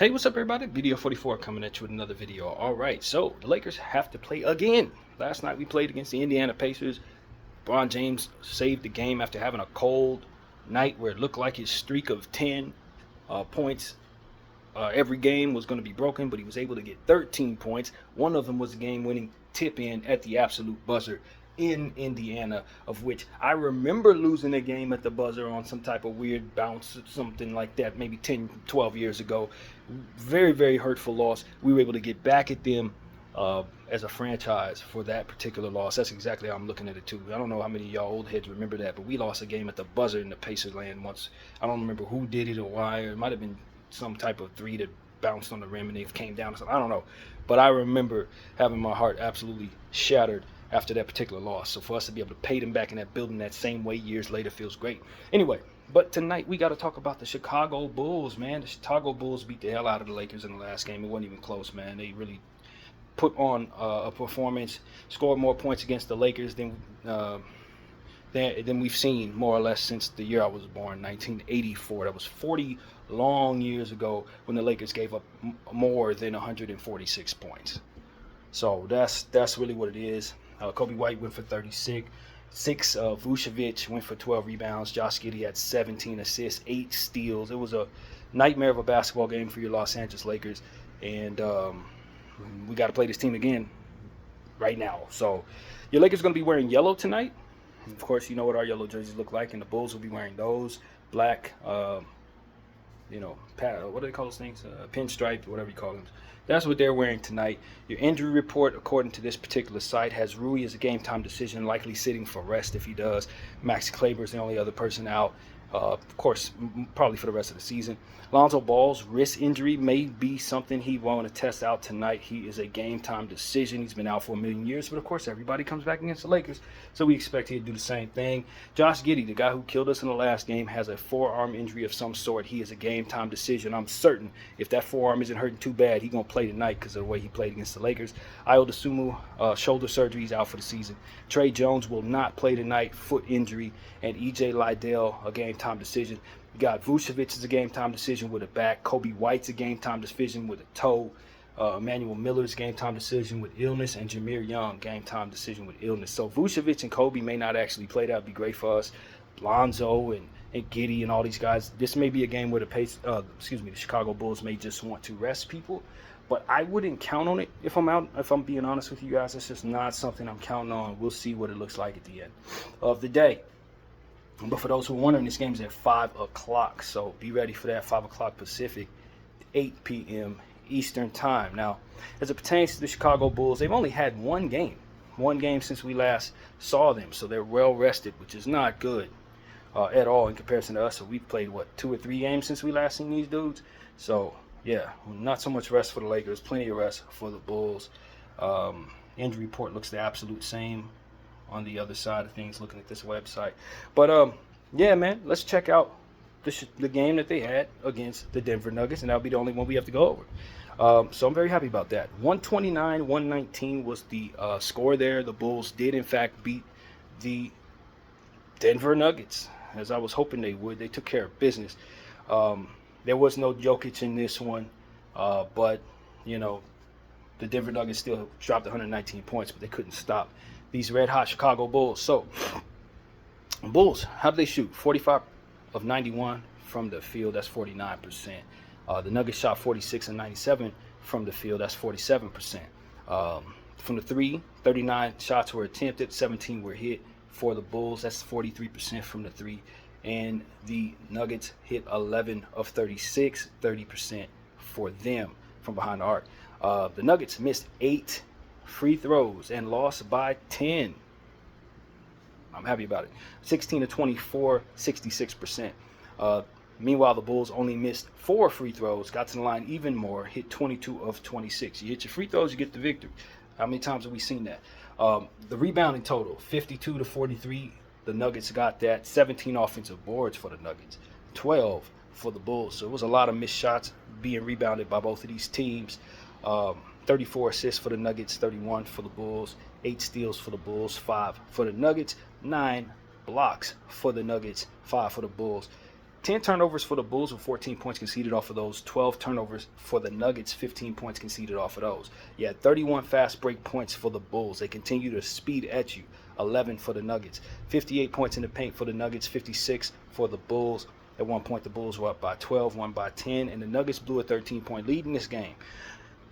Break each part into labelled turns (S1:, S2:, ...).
S1: Hey, what's up, everybody? Video 44 coming at you with another video. All right, so the Lakers have to play again. Last night we played against the Indiana Pacers. LeBron James saved the game after having a cold night where it looked like his streak of 10 points every game was going to be broken, but he was able to get 13 points. One of them was a game-winning tip-in at the absolute buzzer in Indiana, of which I remember losing a game at the buzzer on some type of weird bounce, something like that, maybe 10, 12 years ago. Very, very hurtful loss. We were able to get back at them as a franchise for that particular loss. That's exactly how I'm looking at it too. I don't know how many of y'all old heads remember that, but we lost a game at the buzzer in the Pacers land once. I don't remember who did it or why. It might have been some type of three that bounced on the rim and it came down or something. I don't know. But I remember having my heart absolutely shattered after that particular loss. So for us to be able to pay them back in that building that same way years later feels great. Anyway, but tonight we got to talk about the Chicago Bulls, man. The Chicago Bulls beat the hell out of the Lakers in the last game. It wasn't even close, man. They really put on a performance, scored more points against the Lakers than we've seen more or less since the year I was born, 1984. That was 40 long years ago when the Lakers gave up more than 146 points. So that's really what it is. Kobe White went for 36. Vucevic went for 12 rebounds. Josh Giddey had 17 assists, 8 steals. It was a nightmare of a basketball game for your Los Angeles Lakers. And we got to play this team again right now. So your Lakers are going to be wearing yellow tonight. And of course, you know what our yellow jerseys look like. And the Bulls will be wearing those. Black, what do they call those things? Pinstripe, whatever you call them. That's what they're wearing tonight. Your injury report, according to this particular site, has Rui as a game-time decision, likely sitting for rest if he does. Maxi Kleber is the only other person out. Of course, probably for the rest of the season. Lonzo Ball's wrist injury may be something he want to test out tonight. He is a game-time decision. He's been out for a million years, but of course, everybody comes back against the Lakers, so we expect he'll do the same thing. Josh Giddey, the guy who killed us in the last game, has a forearm injury of some sort. He is a game-time decision. I'm certain if that forearm isn't hurting too bad, he's going to play tonight because of the way he played against the Lakers. Ayo Dosunmu, shoulder surgery, is out for the season. Trey Jones will not play tonight, foot injury, and E.J. Liddell, a game-time decision. You got Vucevic is a game-time decision with a back. Kobe White's a game-time decision with a toe. Emmanuel Miller's game-time decision with illness. And Jameer Young, game-time decision with illness. So Vucevic and Kobe may not actually play. That would be great for us. Lonzo and Giddey and all these guys. This may be a game where the Chicago Bulls may just want to rest people. But I wouldn't count on it if I'm being honest with you guys. It's just not something I'm counting on. We'll see what it looks like at the end of the day. But for those who are wondering, this game is at 5 o'clock. So be ready for that, 5 o'clock Pacific, 8 p.m. Eastern time. Now, as it pertains to the Chicago Bulls, they've only had one game since we last saw them. So they're well rested, which is not good at all in comparison to us. So we've played, 2 or 3 games since we last seen these dudes. So, yeah, not so much rest for the Lakers, plenty of rest for the Bulls. Injury report looks the absolute same on the other side of things, looking at this website. But yeah, man, let's check out the game that they had against the Denver Nuggets, and that'll be the only one we have to go over. So I'm very happy about that. 129-119 was the score there. The Bulls did in fact beat the Denver Nuggets, as I was hoping they would. They took care of business. There was no Jokic in this one, but you know, the Denver Nuggets still dropped 119 points, but they couldn't stop these red-hot Chicago Bulls. So, Bulls, how did they shoot? 45 of 91 from the field. That's 49%. The Nuggets shot 46 and 97 from the field. That's 47%. From the three, 39 shots were attempted. 17 were hit for the Bulls. That's 43% from the three. And the Nuggets hit 11 of 36, 30% for them from behind the arc. The Nuggets missed 8 free throws and lost by 10. I'm happy about it. 16 to 24, 66%. Meanwhile, the Bulls only missed 4 free throws, got to the line even more, hit 22 of 26. You hit your free throws, you get the victory. How many times have we seen that? The rebounding total, 52 to 43. The Nuggets got that. 17 offensive boards for the Nuggets, 12 for the Bulls. So it was a lot of missed shots being rebounded by both of these teams. 34 assists for the Nuggets, 31 for the Bulls, 8 steals for the Bulls, 5 for the Nuggets, 9 blocks for the Nuggets, 5 for the Bulls. 10 turnovers for the Bulls with 14 points conceded off of those. 12 turnovers for the Nuggets, 15 points conceded off of those. Yeah, 31 fast break points for the Bulls. They continue to speed at you. 11 for the Nuggets. 58 points in the paint for the Nuggets, 56 for the Bulls. At one point, the Bulls were up by 12, won by 10, and the Nuggets blew a 13-point lead in this game.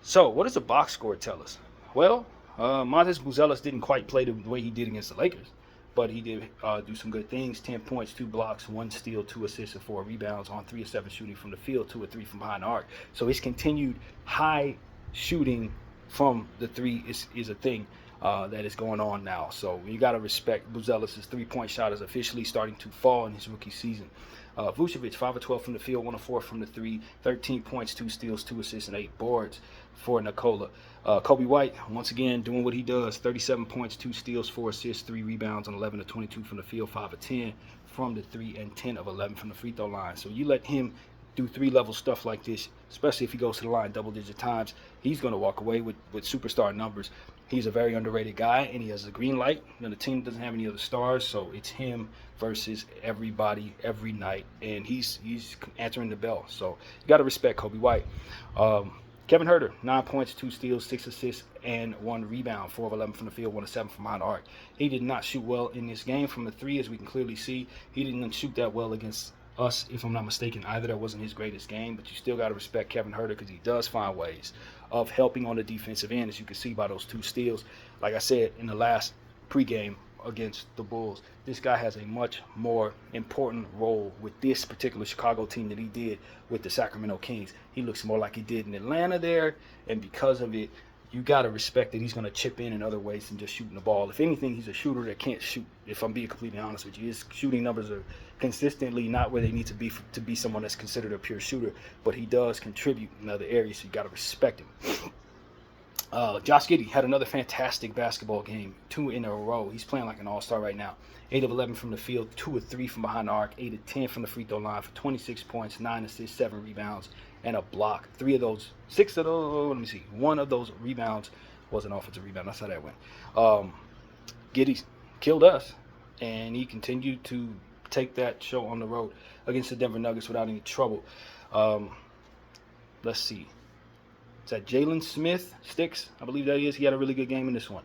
S1: So, what does the box score tell us? Well, Montes Buzelis didn't quite play the way he did against the Lakers, but he did do some good things. 10 points, 2 blocks, 1 steal, 2 assists, and 4 rebounds on 3 of 7 shooting from the field, 2 of 3 from behind the arc. So his continued high shooting from the 3 is a thing that is going on now. So you got to respect Buzelis' 3-point shot is officially starting to fall in his rookie season. Vucevic, 5 of 12 from the field, 1 of 4 from the 3, 13 points, 2 steals, 2 assists, and 8 boards for Nikola. Coby White, once again, doing what he does, 37 points, 2 steals, 4 assists, 3 rebounds, and 11 of 22 from the field, 5 of 10 from the 3, and 10 of 11 from the free throw line. So you let him do 3-level stuff like this, especially if he goes to the line double-digit times, he's going to walk away with superstar numbers. He's a very underrated guy, and he has a green light. The team doesn't have any other stars, so it's him versus everybody every night, and he's answering the bell. So you got to respect Coby White. Kevin Huerter, 9 points, 2 steals, 6 assists, and 1 rebound, 4 of 11 from the field, 1 of 7 from behind the arc. He did not shoot well in this game from the 3, as we can clearly see. He didn't shoot that well against us, if I'm not mistaken, either. That wasn't his greatest game, but you still got to respect Kevin Huerter because he does find ways of helping on the defensive end, as you can see by those 2 steals. Like I said in the last pregame against the Bulls, this guy has a much more important role with this particular Chicago team than he did with the Sacramento Kings. He looks more like he did in Atlanta there, and because of it, you got to respect that he's going to chip in other ways than just shooting the ball. If anything, he's a shooter that can't shoot, if I'm being completely honest with you. His shooting numbers are consistently not where they need to be someone that's considered a pure shooter, but he does contribute in other areas, so you got to respect him. Josh Giddey had another fantastic basketball game, 2 in a row. He's playing like an all-star right now. 8 of 11 from the field, 2 of 3 from behind the arc, 8 of 10 from the free throw line for 26 points, 9 assists, 7 rebounds, and a block. 1 of those rebounds was an offensive rebound. That's how that went. Giddey killed us, and he continued to take that show on the road against the Denver Nuggets without any trouble. Let's see. Is that Jalen Smith? Sticks, I believe that is. He had a really good game in this one.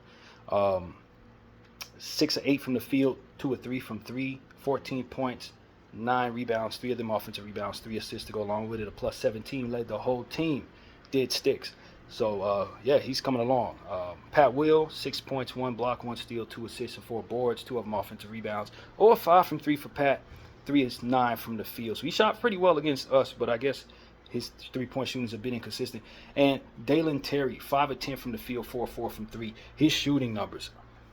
S1: 6 of 8 from the field, 2 of 3 from 3, 14 points, 9 rebounds, 3 of them offensive rebounds, 3 assists to go along with it. A plus 17, led the whole team, did Sticks. So, yeah, he's coming along. Pat Will, 6 points, 1 block, 1 steal, 2 assists, and 4 boards, 2 of them offensive rebounds. 0 of 5 from 3 for Pat, 3 is 9 from the field. So he shot pretty well against us, but I guess his 3-point shooting is a bit inconsistent. And Dalen Terry, 5 of 10 from the field, 4 of 4 from 3. His shooting numbers,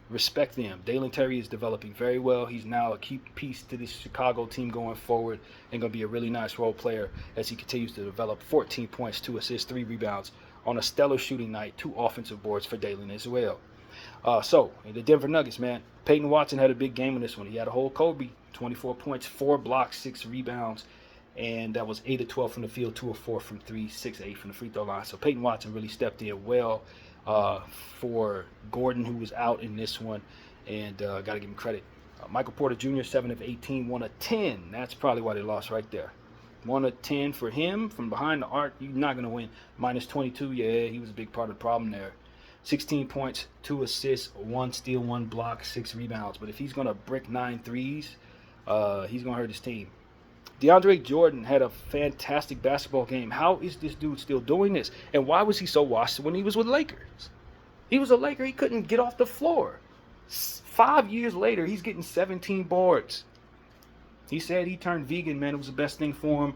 S1: respect them. Dalen Terry is developing very well. He's now a key piece to this Chicago team going forward and going to be a really nice role player as he continues to develop. 14 points, 2 assists, 3 rebounds on a stellar shooting night, 2 offensive boards for Dalen as well. So, the Denver Nuggets, man, Peyton Watson had a big game in this one. He had a whole Kobe, 24 points, 4 blocks, 6 rebounds. And that was 8 of 12 from the field, 2 of 4 from 3, 6 of 8 from the free throw line. So Peyton Watson really stepped in well for Gordon, who was out in this one, and got to give him credit. Michael Porter Jr., 7 of 18, 1 of 10. That's probably why they lost right there. 1 of 10 for him from behind the arc. You're not going to win. Minus 22, yeah, he was a big part of the problem there. 16 points, 2 assists, 1 steal, 1 block, 6 rebounds. But if he's going to brick 9 threes, he's going to hurt his team. DeAndre Jordan had a fantastic basketball game. How is this dude still doing this? And why was he so washed when he was with Lakers? He was a Laker. He couldn't get off the floor. 5 years later, he's getting 17 boards. He said he turned vegan, man. It was the best thing for him.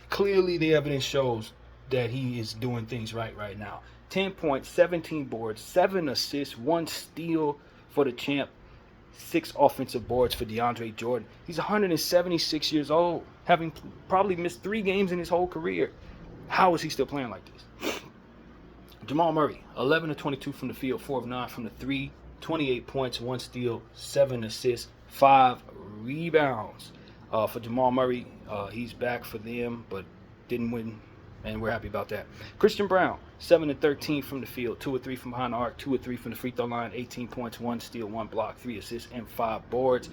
S1: Clearly, the evidence shows that he is doing things right now. 10 points, 17 boards, 7 assists, 1 steal for the champ. 6 offensive boards for DeAndre Jordan. He's 176 years old, having probably missed 3 games in his whole career. How is he still playing like this? Jamal Murray, 11 of 22 from the field, 4 of 9 from the 3, 28 points, 1 steal, 7 assists, 5 rebounds. For Jamal Murray, he's back for them, but didn't win, and we're happy about that. Christian Brown, 7 of 13 from the field, 2 of 3 from behind the arc, 2 of 3 from the free throw line, 18 points, 1 steal, 1 block, 3 assists, and 5 boards.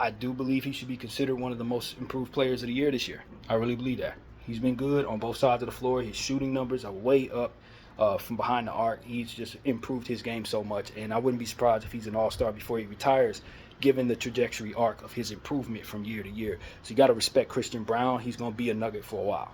S1: I do believe he should be considered one of the most improved players of the year this year. I really believe that. He's been good on both sides of the floor. His shooting numbers are way up from behind the arc. He's just improved his game so much, and I wouldn't be surprised if he's an all-star before he retires, given the trajectory arc of his improvement from year to year. So you got to respect Christian Braun. He's going to be a Nugget for a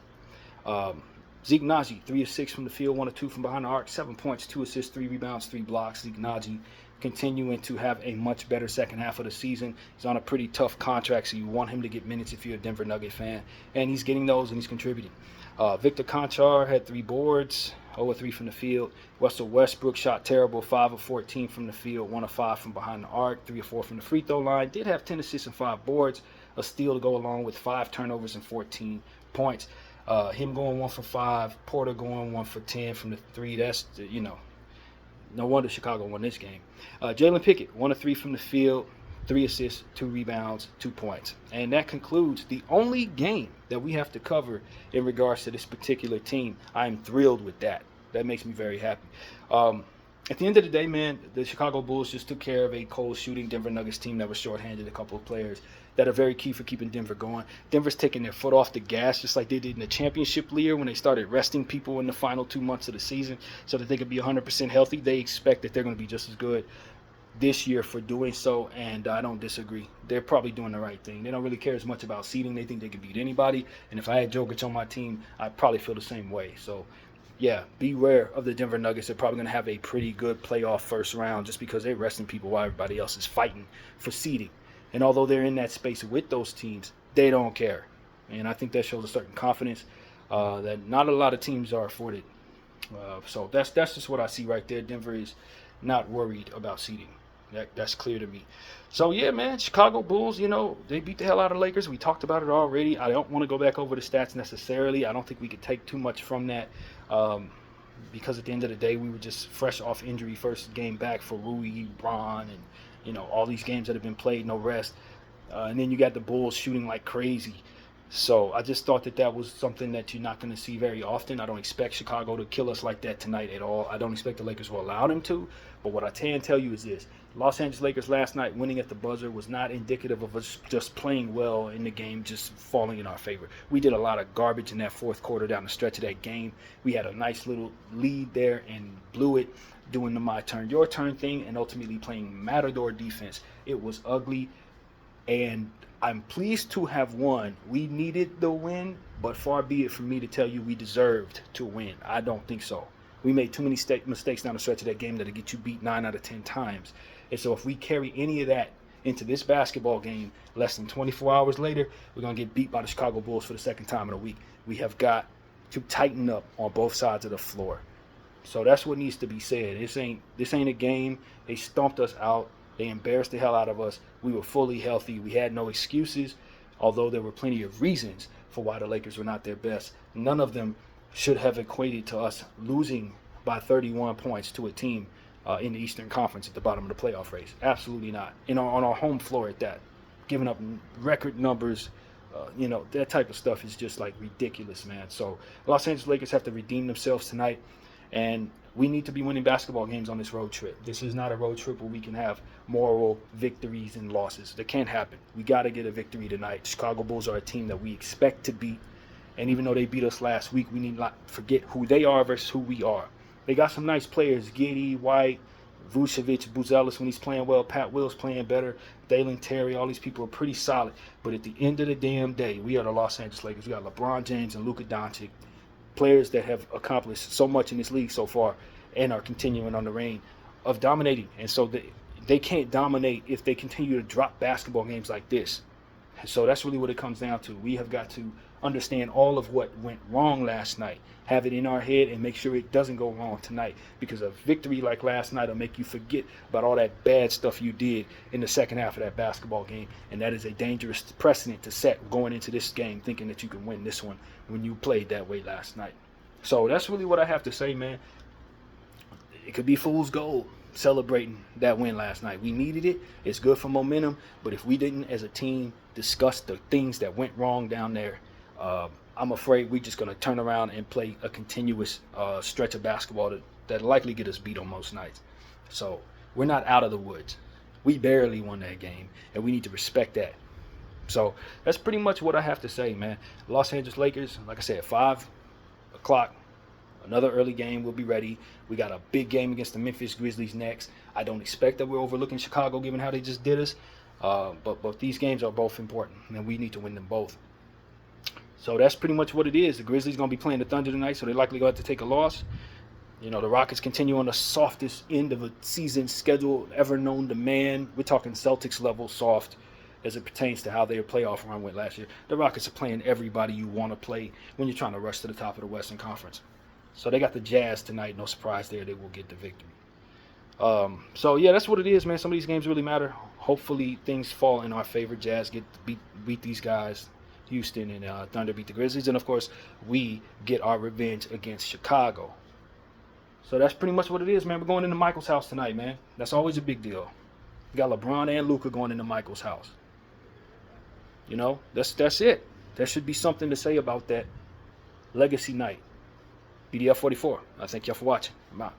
S1: while. Zeke Nnaji, 3 of 6 from the field, 1 of 2 from behind the arc, 7 points, 2 assists, 3 rebounds, 3 blocks. Zeke Nnaji continuing to have a much better second half of the season. He's on a pretty tough contract, so you want him to get minutes if you're a Denver Nugget fan. And he's getting those, and he's contributing. Victor Konchar had 3 boards, 0 of 3 from the field. Russell Westbrook shot terrible, 5 of 14 from the field, 1 of 5 from behind the arc, 3 of 4 from the free throw line. Did have 10 assists and 5 boards, a steal to go along with 5 turnovers and 14 points. Him going 1 for 5, Porter going 1 for 10 from the 3. That's, no wonder Chicago won this game. Jalen Pickett, 1 of 3 from the field, 3 assists, 2 rebounds, 2 points. And that concludes the only game that we have to cover in regards to this particular team. I'm thrilled with that. That makes me very happy. At the end of the day, man, the Chicago Bulls just took care of a cold shooting Denver Nuggets team that was shorthanded a couple of players that are very key for keeping Denver going. Denver's taking their foot off the gas just like they did in the championship year when they started resting people in the final 2 months of the season so that they could be 100% healthy. They expect that they're going to be just as good this year for doing so, and I don't disagree. They're probably doing the right thing. They don't really care as much about seeding. They think they can beat anybody, and if I had Jokic on my team, I'd probably feel the same way. So yeah, beware of the Denver Nuggets. They're probably going to have a pretty good playoff first round just because they're resting people while everybody else is fighting for seeding. And although they're in that space with those teams, they don't care. And I think that shows a certain confidence that not a lot of teams are afforded. So that's just what I see right there. Denver is not worried about seeding. That's clear to me. So, yeah, man, Chicago Bulls, they beat the hell out of Lakers. We talked about it already. I don't want to go back over the stats necessarily. I don't think we could take too much from that because at the end of the day, we were just fresh off injury, first game back for Rui, Bron, and, all these games that have been played, no rest. And then you got the Bulls shooting like crazy. So I just thought that was something that you're not going to see very often. I don't expect Chicago to kill us like that tonight at all. I don't expect the Lakers will allow them to. But what I can tell you is this. Los Angeles Lakers last night winning at the buzzer was not indicative of us just playing well in the game, just falling in our favor. We did a lot of garbage in that fourth quarter down the stretch of that game. We had a nice little lead there and blew it, doing the my turn, your turn thing, and ultimately playing matador defense. It was ugly, and I'm pleased to have won. We needed the win, but far be it from me to tell you we deserved to win. I don't think so. We made too many mistakes down the stretch of that game that'll get you beat 9 out of 10 times. And so if we carry any of that into this basketball game, less than 24 hours later, we're going to get beat by the Chicago Bulls for the second time in a week. We have got to tighten up on both sides of the floor. So that's what needs to be said. This ain't a game. They stomped us out. They embarrassed the hell out of us. We were fully healthy. We had no excuses, although there were plenty of reasons for why the Lakers were not their best. None of them should have equated to us losing by 31 points to a team in the Eastern Conference at the bottom of the playoff race. Absolutely not. On our home floor at that. Giving up record numbers, that type of stuff is just like ridiculous, man. So Los Angeles Lakers have to redeem themselves tonight. And we need to be winning basketball games on this road trip. This is not a road trip where we can have moral victories and losses. That can't happen. We got to get a victory tonight. Chicago Bulls are a team that we expect to beat. And even though they beat us last week, we need not forget who they are versus who we are. They got some nice players. Giddey, White, Vucevic, Buzelis when he's playing well. Pat Will's playing better. Dalen Terry, all these people are pretty solid. But at the end of the damn day, we are the Los Angeles Lakers. We got LeBron James and Luka Doncic. Players that have accomplished so much in this league so far and are continuing on the reign of dominating. And so they can't dominate if they continue to drop basketball games like this. So that's really what it comes down to. We have got to understand all of what went wrong last night, have it in our head, and make sure it doesn't go wrong tonight. Because a victory like last night will make you forget about all that bad stuff you did in the second half of that basketball game. And that is a dangerous precedent to set going into this game, thinking that you can win this one when you played that way last night. So that's really what I have to say, man. It could be fool's gold celebrating that win last night. We needed it. It's good for momentum. But if we didn't, as a team, discuss the things that went wrong down there, I'm afraid we're just going to turn around and play a continuous stretch of basketball that'll likely get us beat on most nights. So we're not out of the woods. We barely won that game, and we need to respect that. So that's pretty much what I have to say, man. Los Angeles Lakers, like I said, 5 o'clock. Another early game. We'll be ready. We got a big game against the Memphis Grizzlies next. I don't expect that we're overlooking Chicago given how they just did us. But these games are both important, and we need to win them both. So that's pretty much what it is. The Grizzlies going to be playing the Thunder tonight, so they're likely going to have to take a loss. You know, the Rockets continue on the softest end of a season schedule ever known to man. We're talking Celtics level soft as it pertains to how their playoff run went last year. The Rockets are playing everybody you want to play when you're trying to rush to the top of the Western Conference. So they got the Jazz tonight. No surprise there. They will get the victory. So, yeah, that's what it is, man. Some of these games really matter. Hopefully things fall in our favor. Jazz get to beat these guys, Houston, and Thunder beat the Grizzlies. And, of course, we get our revenge against Chicago. So that's pretty much what it is, man. We're going into Michael's house tonight, man. That's always a big deal. We got LeBron and Luka going into Michael's house. You know, that's it. There should be something to say about that legacy night. BDF 44. I thank y'all for watching. I'm out.